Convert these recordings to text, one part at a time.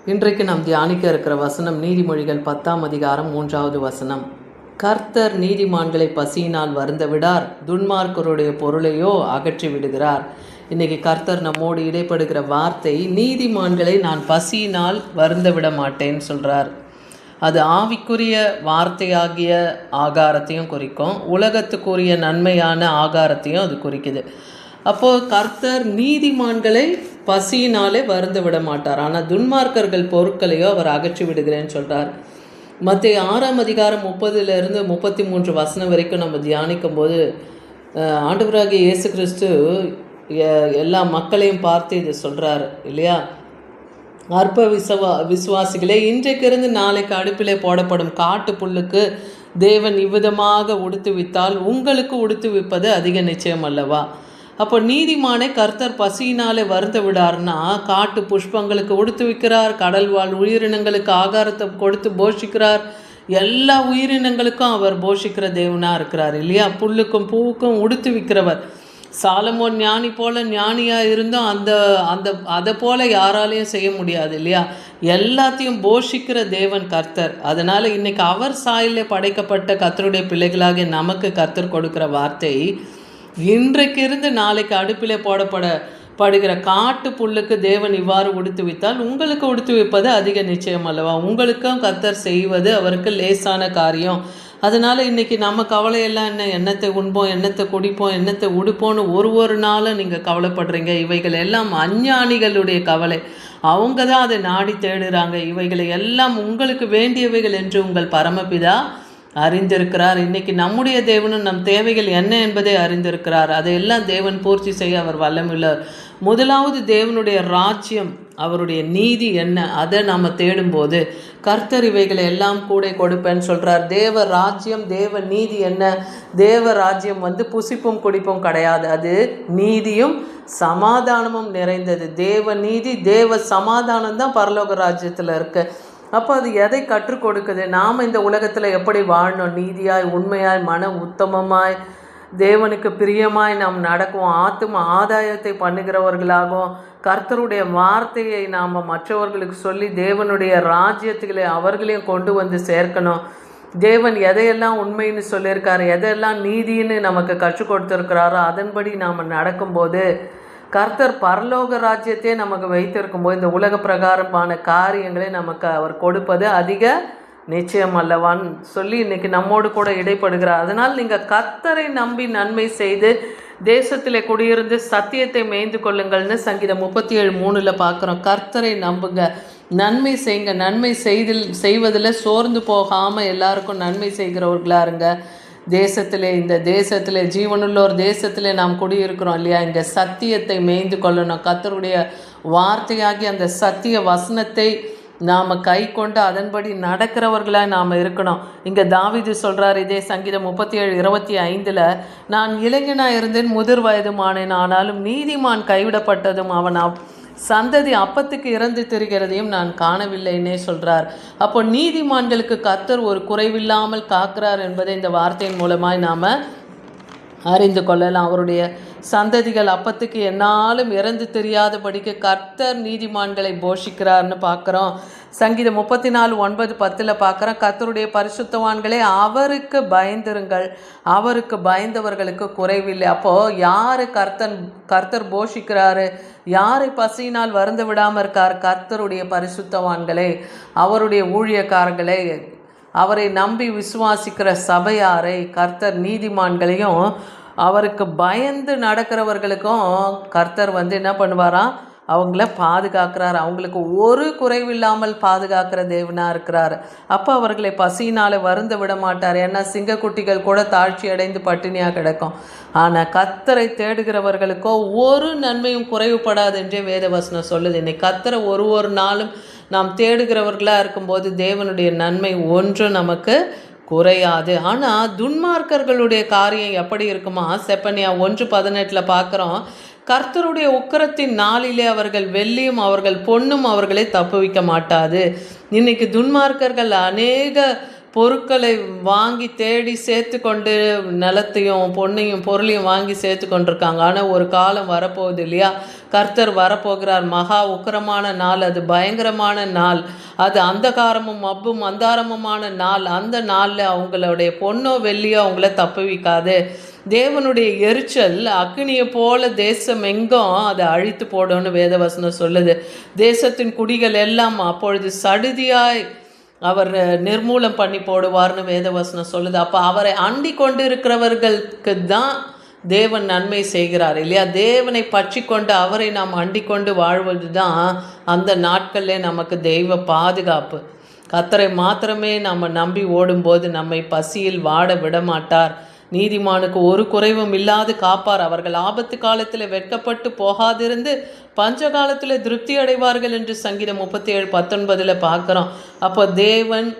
இன்றைக்கு நாம் தியானிக்க இருக்கிற வசனம் நீதிமொழிகள் 10ஆம் அதிகாரம் 3வது வசனம். கர்த்தர் நீதிமான்களை பசியினால் வருந்த விடார், துன்மார்க்கருடைய பொருளையோ அகற்றி விடுகிறார். இன்னைக்கு கர்த்தர் நம்மோடு இடைப்படுகிற வார்த்தை, நீதிமான்களை நான் பசியினால் வருந்த விட மாட்டேன்னு சொல்கிறார். அது ஆவிக்குரிய வார்த்தையாகிய ஆகாரத்தையும் குறிக்கும், உலகத்துக்குரிய நன்மையான ஆகாரத்தையும் அது குறிக்குது. அப்போது கர்த்தர் நீதிமான்களை பசியினாலே வருந்த விட மாட்டார், ஆனால் துன்மார்க்கர்கள் பொருட்களையோ அவர் அகற்றி விடுகிறேன்னு சொல்கிறார். மத்திய 6ஆம் அதிகாரம் 30லிருந்து 33 வசனம் வரைக்கும் நம்ம தியானிக்கும் போது ஆண்டவராகிய இயேசு கிறிஸ்து எல்லா மக்களையும் பார்த்து இதை சொல்கிறார் இல்லையா? அற்ப விசுவாசிகளே, இன்றைக்கு இருந்து நாளைக்கு அடுப்பிலே போடப்படும் காட்டு புல்லுக்கு தேவன் இவ்விதமாக உடுத்துவித்தால் உங்களுக்கு உடுத்துவிப்பது அதிக நிச்சயம் அல்லவா? அப்போ நீதிமானை கர்த்தர் பசியினாலே வருந்த விடார்னா, காட்டு புஷ்பங்களுக்கு உடுத்து வைக்கிறார், கடல் வாழ் உயிரினங்களுக்கு ஆகாரத்தை கொடுத்து போஷிக்கிறார், எல்லா உயிரினங்களுக்கும் அவர் போஷிக்கிற தேவனாக இருக்கிறார் இல்லையா? புல்லுக்கும் பூவுக்கும் உடுத்து விற்கிறவர். சாலமோன் ஞானி போல ஞானியாக இருந்தும் அதை போல யாராலையும் செய்ய முடியாது இல்லையா? எல்லாத்தையும் போஷிக்கிற தேவன் கர்த்தர். அதனால் இன்றைக்கி அவர் சாயலே படைக்கப்பட்ட கர்த்தருடைய பிள்ளைகளாக நமக்கு கர்த்தர் கொடுக்குற வார்த்தை, இன்றைக்கு இருந்து நாளைக்கு அடுப்பிலே போடப்படுகிற காட்டு புல்லுக்கு தேவன் இவ்வாறு உடுத்து வைத்தால் உங்களுக்கு உடுத்து வைப்பது அதிக நிச்சயம் அல்லவா? உங்களுக்கும் கர்த்தர் செய்வது அவருக்கு லேசான காரியம். அதனால் இன்றைக்கி நம்ம கவலையெல்லாம் என்ன, எண்ணத்தை உண்போம், எண்ணத்தை குடிப்போம், எண்ணத்தை உடுப்போன்னு ஒரு நாளும் நீங்கள் கவலைப்படுறீங்க. இவைகள் எல்லாம் அஞ்ஞானிகளுடைய கவலை. அவங்க தான் அதை நாடி தேடுறாங்க. இவைகளை எல்லாம் உங்களுக்கு வேண்டியவைகள் என்று உங்கள் பரமபிதா அறிந்திருக்கிறார். இன்றைக்கி நம்முடைய தேவனும் நம் தேவைகள் என்ன என்பதை அறிந்திருக்கிறார். அதையெல்லாம் தேவன் பூர்த்தி செய்ய அவர் வல்லமுள்ளவர். முதலாவது தேவனுடைய ராஜ்யம், அவருடைய நீதி என்ன, அதை நாம் தேடும்போது கர்த்தர் இவைகளை எல்லாம் கூட கொடுப்பேன்னு சொல்கிறார். தேவ ராஜ்யம், தேவ நீதி என்ன? தேவ ராஜ்யம் புசிப்பும் குடிப்பும் கிடையாது, அது நீதியும் சமாதானமும் நிறைந்தது. தேவ நீதி தேவ சமாதானம் தான் பரலோக ராஜ்யத்தில் இருக்கு. அப்போ அது எதை கற்றுக் கொடுக்குது? நாம் இந்த உலகத்தில் எப்படி வாழணும், நீதியாய் உண்மையாய் மன உத்தமமாய் தேவனுக்கு பிரியமாய் நாம் நடக்குவோம், ஆத்தும ஆதாயத்தை பண்ணுகிறவர்களாகவும் கர்த்தருடைய வார்த்தையை நாம் மற்றவர்களுக்கு சொல்லி தேவனுடைய ராஜ்யத்துகளை அவர்களையும் கொண்டு வந்து சேர்க்கணும். தேவன் எதையெல்லாம் உண்மைன்னு சொல்லியிருக்காரு, எதையெல்லாம் நீதின்னு நமக்கு கற்றுக் கொடுத்துருக்கிறாரோ அதன்படி நாம் நடக்கும்போது கர்த்தர் பரலோக ராஜ்யத்தையே நமக்கு வைத்திருக்கும் போது இந்த உலக பிரகாரமான காரியங்களை நமக்கு அவர் கொடுப்பது அதிக நிச்சயம் அல்லவான்னு சொல்லி இன்றைக்கி நம்மோடு கூட இடைப்படுகிறார். அதனால் நீங்கள் கர்த்தரை நம்பி நன்மை செய்து தேசத்தில் குடியிருந்து சத்தியத்தை மேய்ந்து கொள்ளுங்கள்னு சங்கீதம் 37:3 பார்க்குறோம். கர்த்தரை நம்புங்க, நன்மை செய்யுங்க, நன்மை செய்வதில் சோர்ந்து போகாமல் எல்லாருக்கும் நன்மை செய்கிறவர்களாக இருங்க. இந்த தேசத்தில் ஜீவனுள்ள ஒரு தேசத்தில் நாம் குடியிருக்கிறோம் இல்லையா? இங்கே சத்தியத்தை மேய்ந்து கொள்ளணும். கர்த்தருடைய வார்த்தையாகி அந்த சத்திய வசனத்தை நாம் கை கொண்டு அதன்படி நடக்கிறவர்களாக நாம் இருக்கணும். இங்கே தாவீது சொல்கிறார், இதே சங்கீதம் 37:25, நான் இளைஞனாக இருந்தேன், முதிர் வயதுமானேன், ஆனாலும் நீதிமான் கைவிடப்பட்டதும் அவன் சந்ததி அப்பத்துக்கு இறந்து திரிகிறதையும் நான் காணவில்லைன்னே சொல்கிறார். அப்போ நீதிமான்களுக்கு கர்த்தர் ஒரு குறைவில்லாமல் காக்கிறார் என்பதை இந்த வார்த்தையின் மூலமாய் நாம் அறிந்து கொள்ளலாம். அவருடைய சந்ததிகள் அப்பத்துக்கு என்னாலும் இறந்து தெரியாதபடிக்கு கர்த்தர் நீதிமான்களை போஷிக்கிறார்னு பார்க்குறோம். சங்கீதம் 34:9-10 பார்க்குறோம், கர்த்தருடைய பரிசுத்தவான்களே அவருக்கு பயந்திருங்கள், அவருக்கு பயந்தவர்களுக்கு குறைவில்லை. அப்போது யார் கர்த்தர் போஷிக்கிறாரு, யாரை பசியினால் வருந்த விடாமல் இருக்கார்? கர்த்தருடைய பரிசுத்தவான்களே, அவருடைய ஊழியக்காரர்களே, அவரை நம்பி விசுவாசிக்கிற சபையாரை, கர்த்தர் நீதிமான்களையும் அவருக்கு பயந்து நடக்கிறவர்களுக்கும் கர்த்தர் என்ன பண்ணுவாராம்? அவங்கள பாதுகாக்கிறார். அவங்களுக்கு ஒரு குறைவில்லாமல் பாதுகாக்கிற தேவனாக இருக்கிறார். அப்போ அவர்களை பசியினால் வருந்த விட மாட்டார். ஏன்னா சிங்கக்குட்டிகள் கூட தாழ்ச்சி அடைந்து பட்டினியாக கிடக்கும். ஆனால் கர்த்தரை தேடுகிறவர்களுக்கோ ஒரு நன்மையும் குறைவுபடாது என்றே வேதவசனம் சொல்லுது. இன்னைக்கு கர்த்தரை ஒரு நாளும் நாம் தேடுகிறவர்களாக இருக்கும்போது தேவனுடைய நன்மை ஒன்றும் நமக்கு குறையாது. ஆனால் துன்மார்க்கர்களுடைய காரியம் எப்படி இருக்குமா? செப்பனியா 1:18 பார்க்குறோம், கர்த்தருடைய உக்கிரத்தின் நாளிலே அவர்கள் வெள்ளியும் அவர்கள் பொன்னும் அவர்களை தப்புவிக்க மாட்டாது. இன்னைக்கு துன்மார்க்கர்கள் அநேக பொருட்களை வாங்கி தேடி சேர்த்து கொண்டு நிலத்தையும் பொண்ணையும் பொருளையும் வாங்கி சேர்த்து கொண்டிருக்காங்க. ஆனால் ஒரு காலம் வரப்போகுது இல்லையா? கர்த்தர் வரப்போகிறார். மகா உக்கிரமான நாள், அது பயங்கரமான நாள், அது அந்தகாரமும் மப்பும் அந்தாரமுமான நாள். அந்த நாளில் அவங்களுடைய பொண்ணோ வெள்ளியோ அவங்கள தப்புவிக்காது. தேவனுடைய எரிச்சல் அக்னியை போல தேசம் எங்கும் அதை அழித்து போடும்னு வேதவசனம் சொல்லுது. தேசத்தின் குடிகள் எல்லாம் அப்பொழுது சடுதியாய் அவர் நிர்மூலம் பண்ணி போடுவார்னு வேதவசனம் சொல்லுது. அப்போ அவரை அண்டி கொண்டு இருக்கிறவர்களுக்கு தான் தேவன் நன்மை செய்கிறார் இல்லையா? தேவனை பற்றி கொண்டு அவரை நாம் அண்டி கொண்டு வாழ்வது தான் அந்த நாட்களில் நமக்கு தெய்வ பாதுகாப்பு. கர்த்தரை மாத்திரமே நம்ம நம்பி ஓடும்போது நம்மை பசியில் வாட விடமாட்டார். நீதிமானுக்கு ஒரு குறைவும் இல்லாது காப்பார். அவர்கள் ஆபத்து காலத்தில் வெட்கப்பட்டு போகாதிருந்து பஞ்ச காலத்தில் திருப்தி அடைவார்கள் என்று சங்கீதம் 37:19 பார்க்குறோம். அப்போ தேவன்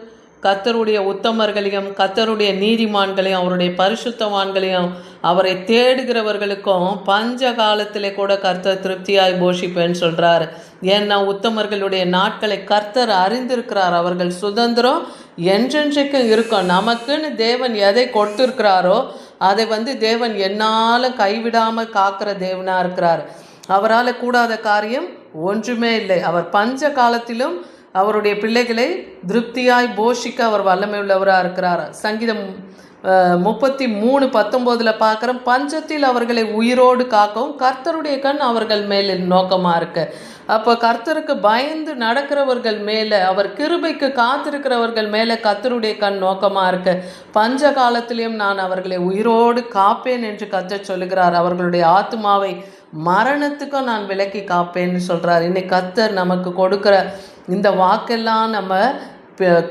கர்த்தருடைய உத்தமர்களையும் கர்த்தருடைய நீதிமான்களையும் அவருடைய பரிசுத்தவான்களையும் அவரை தேடுகிறவர்களுக்கும் பஞ்ச காலத்திலே கூட கர்த்தர் திருப்தியாய் போஷிப்பேன்னு சொல்கிறார். ஏன்னா உத்தமர்களுடைய நாட்களை கர்த்தர் அறிந்திருக்கிறார். அவர்கள் சுதந்திரம் என்றென்றைக்கும் இருக்கும். நமக்குன்னு தேவன் எதை கொடுத்துருக்கிறாரோ அதை தேவன் என்னாலும் கைவிடாமல் காக்கிற தேவனாக இருக்கிறார். அவரால் கூடாத காரியம் ஒன்றுமே இல்லை. அவர் பஞ்ச காலத்திலும் அவருடைய பிள்ளைகளை திருப்தியாய் போஷிக்க அவர் வல்லமை உள்ளவராக இருக்கிறார். சங்கீதம் 33:19 பார்க்குறோம். பஞ்சத்தில் அவர்களை உயிரோடு காக்கவும் கர்த்தருடைய கண் அவர்கள் மேலே நோக்கமாக இருக்கு. அப்போ கர்த்தருக்கு பயந்து நடக்கிறவர்கள் மேலே, அவர் கிருபைக்கு காத்திருக்கிறவர்கள் மேலே கர்த்தருடைய கண் நோக்கமாக இருக்கு. பஞ்ச காலத்திலையும் நான் அவர்களை உயிரோடு காப்பேன் என்று கர்த்தர் சொல்லுகிறார். அவர்களுடைய ஆத்மாவை மரணத்துக்கும் நான் விலக்கி காப்பேன்னு சொல்கிறார். இன்னைக்கு கர்த்தர் நமக்கு கொடுக்குற இந்த வாக்கெல்லாம் நம்ம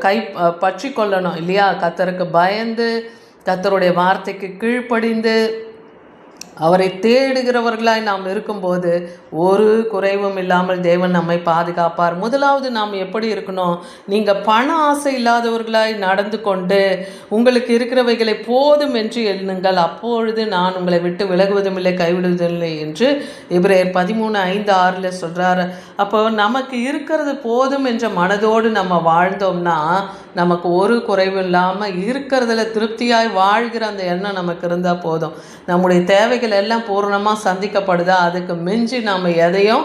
கை பற்றி கொள்ளணும் இல்லையா? கர்த்தருக்கு பயந்து கர்த்தருடைய வார்த்தைக்கு கீழ்ப்படிந்து அவரை தேடுகிறவர்களாய் நாம் இருக்கும்போது ஒரு குறைவும் இல்லாமல் தேவன் நம்மை பாதுகாப்பார். முதலாவது நாம் எப்படி இருக்கணும்? நீங்கள் பண ஆசை இல்லாதவர்களாய் நடந்து கொண்டு உங்களுக்கு இருக்கிறவைகளை போதும் என்று எண்ணுங்கள், அப்பொழுது நான் உங்களை விட்டு விலகுவதும் இல்லை கைவிடுவதில்லை என்று எபிரேயர் 13:5-6 சொல்கிறார். அப்போ நமக்கு இருக்கிறது போதும் என்ற மனதோடு நம்ம வாழ்ந்தோம்னா நமக்கு ஒரு குறைவும் இல்லாமல் இருக்கிறதுல திருப்தியாய் வாழ்கிற அந்த எண்ணம் நமக்கு இருந்தால் போதும். நம்முடைய தேவைகள் எல்லாம் பூர்ணமாக சந்திக்கப்படுதா? அதுக்கு மிஞ்சி நாம் எதையும்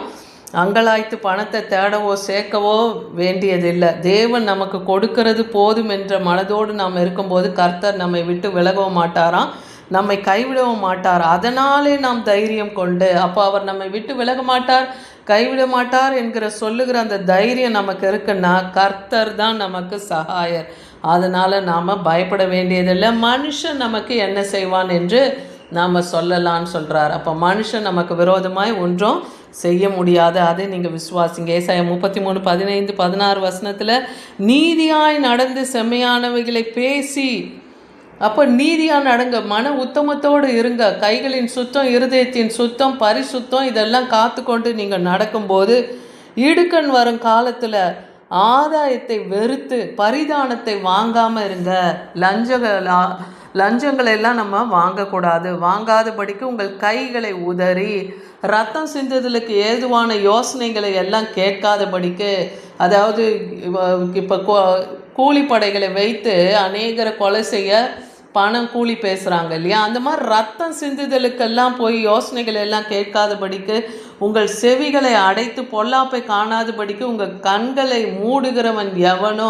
அங்கலாய்த்து பணத்தை தேடவோ சேர்க்கவோ வேண்டியதில்லை. தேவன் நமக்கு கொடுக்கிறது போதும் என்ற மனதோடு நாம் இருக்கும்போது கர்த்தர் நம்மை விட்டு விலகவும் மாட்டாராம், நம்மை கைவிடவும் மாட்டார். அதனாலே நாம் தைரியம் கொண்டு, அப்போ அவர் நம்மை விட்டு விலக மாட்டார், கைவிட மாட்டார் என்கிற சொல்லுகிற அந்த தைரியம் நமக்கு இருக்குன்னா கர்த்தர் தான் நமக்கு சகாயர். அதனால் நாம் பயப்பட வேண்டியதில்லை. மனுஷன் நமக்கு என்ன செய்வான் என்று நாம் சொல்லலான்னு சொல்கிறார். அப்போ மனுஷன் நமக்கு விரோதமாய் ஒன்றும் செய்ய முடியாது. அதை நீங்கள் விசுவாசிங்க. ஏசாயா 33:15-16 நீதியாய் நடந்து செம்மையானவைகளை பேசி, அப்போ நீதியாக நடங்க, மன உத்தமத்தோடு இருங்க, கைகளின் சுத்தம் இருதயத்தின் சுத்தம் பரிசுத்தம் இதெல்லாம் காத்து கொண்டு நீங்கள் நடக்கும்போது இடுக்கண் வரும் காலத்தில் ஆதாயத்தை வெறுத்து பரிதானத்தை வாங்காமல் இருங்க. லஞ்சங்களெல்லாம் நம்ம வாங்கக்கூடாது. வாங்காதபடிக்கு உங்கள் கைகளை உதறி ரத்தம் சிந்துதலுக்கு ஏதுவான யோசனைகளை எல்லாம் கேட்காதபடிக்கு, அதாவது இப்போ கூலிப்படைகளை வைத்து அநேகரை கொலை செய்ய பணம் கூலி பேசுகிறாங்க இல்லையா? அந்த மாதிரி ரத்தம் சிந்துதலுக்கெல்லாம் போய் யோசனைகள் எல்லாம் கேட்காதபடிக்கு உங்கள் செவிகளை அடைத்து பொல்லாப்பை காணாதபடிக்கு உங்கள் கண்களை மூடுகிறவன் எவனோ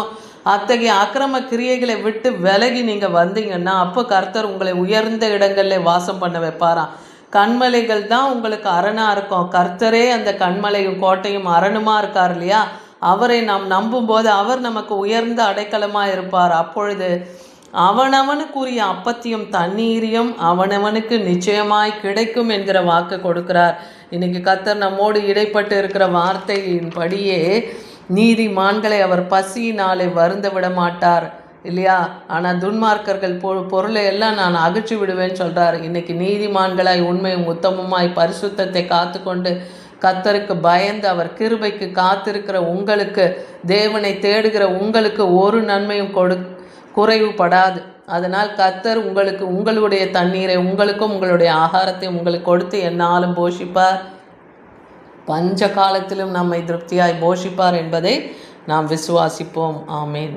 அத்தகைய அக்கிரம கிரியைகளை விட்டு விலகி நீங்கள் வந்தீங்கன்னா அப்போ கர்த்தர் உங்களை உயர்ந்த இடங்களில் வாசம் பண்ண வைப்பாராம். கண்மலைகள் தான் உங்களுக்கு அரணாக இருக்கும். கர்த்தரே அந்த கண்மலையும் கோட்டையும் அரணுமாக இருக்கார் இல்லையா? அவரை நாம் நம்பும்போது அவர் நமக்கு உயர்ந்த அடைக்கலமாக இருப்பார். அப்பொழுது அவனவனுக்குரிய அப்பத்தையும் தண்ணீரையும் அவனவனுக்கு நிச்சயமாய் கிடைக்கும் என்கிற வாக்கு கொடுக்கிறார். இன்னைக்கு கர்த்தர் நம்மோடு இடைப்பட்டு இருக்கிற வார்த்தையின்படியே நீதிமான்களை அவர் பசியினாலே வருந்த விட மாட்டார் இல்லையா? ஆனால் துன்மார்க்கர்கள் பொருளை எல்லாம் நான் அகற்றி விடுவேன்னு சொல்கிறார். இன்னைக்கு நீதிமான்களாய் உண்மையும் உத்தமமாய் பரிசுத்தத்தை காத்து கொண்டு கர்த்தருக்கு பயந்து அவர் கிருபைக்கு காத்திருக்கிற உங்களுக்கு, தேவனை தேடுகிற உங்களுக்கு ஒரு நன்மையும் குறைவுபடாது. அதனால் கர்த்தர் உங்களுக்கு உங்களுடைய தண்ணீரை உங்களுக்கும் உங்களுடைய ஆகாரத்தை உங்களுக்கு கொடுத்து என்னாலும் போஷிப்பார். பஞ்ச காலத்திலும் நம்மை திருப்தியாய் போஷிப்பார் என்பதை நாம் விசுவாசிப்போம். ஆமேன்.